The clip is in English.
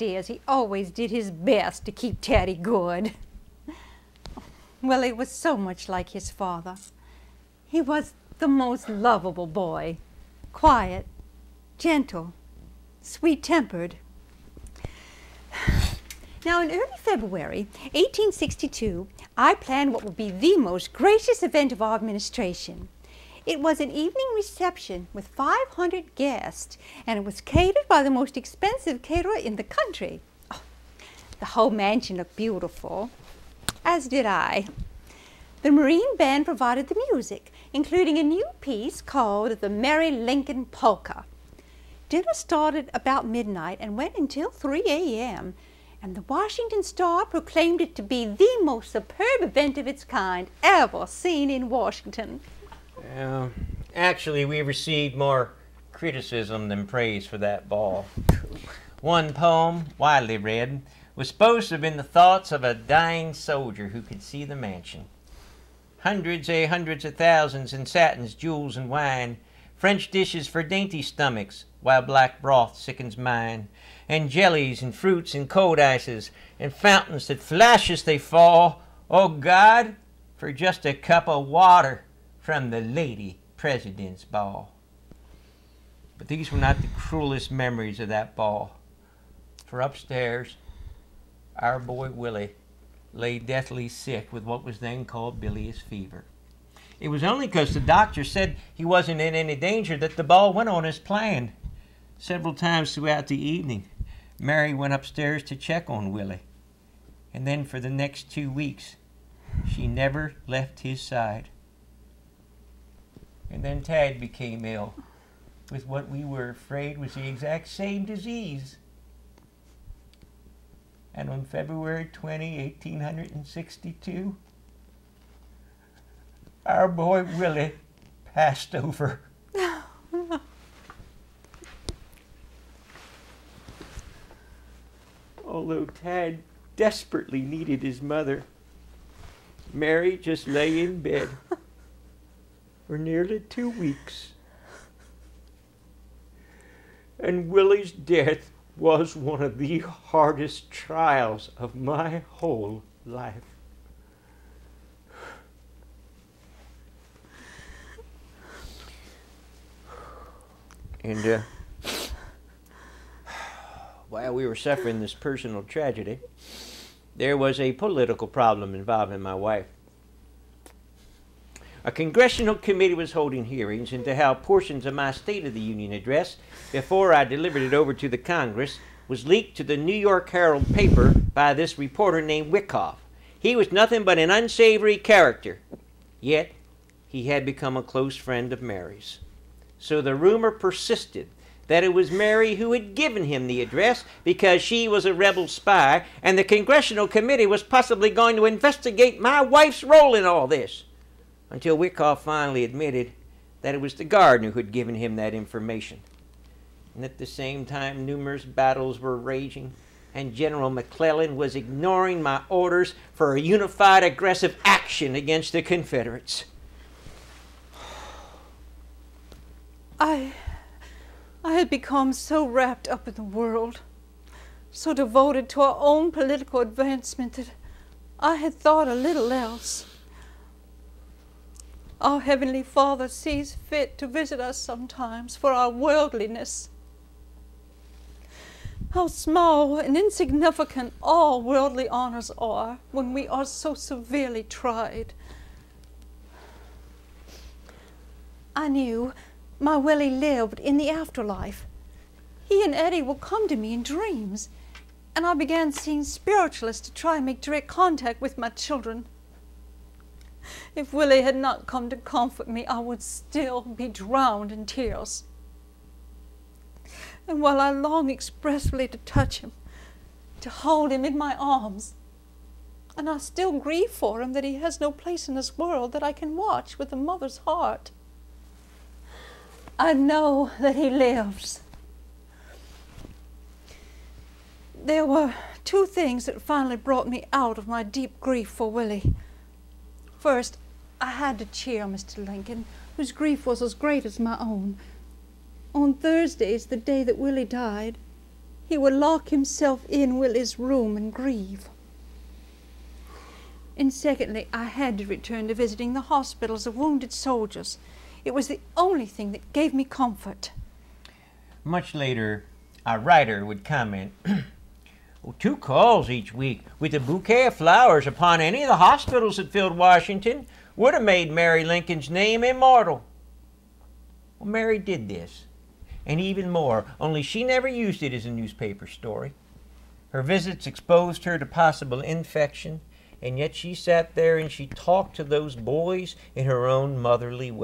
upstairs, he always did his best to keep Teddy good. Willie was so much like his father. He was the most lovable boy, quiet, gentle, sweet-tempered. Now, in early February 1862, I planned what would be the most gracious event of our administration. It was an evening reception with 500 guests, and it was catered by the most expensive caterer in the country. Oh, the whole mansion looked beautiful, as did I. The Marine Band provided the music, including a new piece called the Mary Lnicoln Polka. Dinner started about midnight and went until 3 a.m., and the Washington Star proclaimed it to be the most superb event of its kind ever seen in Washington. Actually, we received more criticism than praise for that ball. One poem, widely read, was supposed to have been the thoughts of a dying soldier who could see the mansion. Hundreds of thousands in satins, jewels, and wine, French dishes for dainty stomachs, while black broth sickens mine, and jellies and fruits and cold ices, and fountains that flash as they fall. Oh God, for just a cup of water from the Lady President's ball. But these were not the cruelest memories of that ball, for upstairs, our boy Willie lay deathly sick with what was then called bilious fever. It was only because the doctor said he wasn't in any danger that the ball went on as planned. Several times throughout the evening, Mary went upstairs to check on Willie, and then for the next 2 weeks, she never left his side. And then Tad became ill with what we were afraid was the exact same disease. And on February 20, 1862, our boy Willie passed over. Although Tad desperately needed his mother, Mary just lay in bed for nearly 2 weeks. And Willie's death was one of the hardest trials of my whole life. And while we were suffering this personal tragedy, there was a political problem involving my wife. A congressional committee was holding hearings into how portions of my State of the Union address, before I delivered it over to the Congress, was leaked to the New York Herald paper by this reporter named Wyckoff. He was nothing but an unsavory character, yet he had become a close friend of Mary's. So the rumor persisted that it was Mary who had given him the address because she was a rebel spy, and the congressional committee was possibly going to investigate my wife's role in all this, until Wyckoff finally admitted that it was the gardener who had given him that information. And at the same time, numerous battles were raging, and General McClellan was ignoring my orders for a unified aggressive action against the Confederates. I had become so wrapped up in the world, so devoted to our own political advancement that I had thought a little else. Our Heavenly Father sees fit to visit us sometimes for our worldliness. How small and insignificant all worldly honors are when we are so severely tried. I knew my Willie lived in the afterlife. He and Eddie will come to me in dreams, and I began seeing spiritualists to try and make direct contact with my children. If Willie had not come to comfort me, I would still be drowned in tears. And while I long expressly to touch him, to hold him in my arms, and I still grieve for him that he has no place in this world that I can watch with a mother's heart, I know that he lives. There were two things that finally brought me out of my deep grief for Willie. First, I had to cheer Mr. Lincoln, whose grief was as great as my own. On Thursdays, the day that Willie died, he would lock himself in Willie's room and grieve. And secondly, I had to return to visiting the hospitals of wounded soldiers. It was the only thing that gave me comfort. Much later, a writer would comment, "Oh, 2 calls each week with a bouquet of flowers upon any of the hospitals that filled Washington would have made Mary Lincoln's name immortal." Well, Mary did this, and even more, only she never used it as a newspaper story. Her visits exposed her to possible infection, and yet she sat there and she talked to those boys in her own motherly way.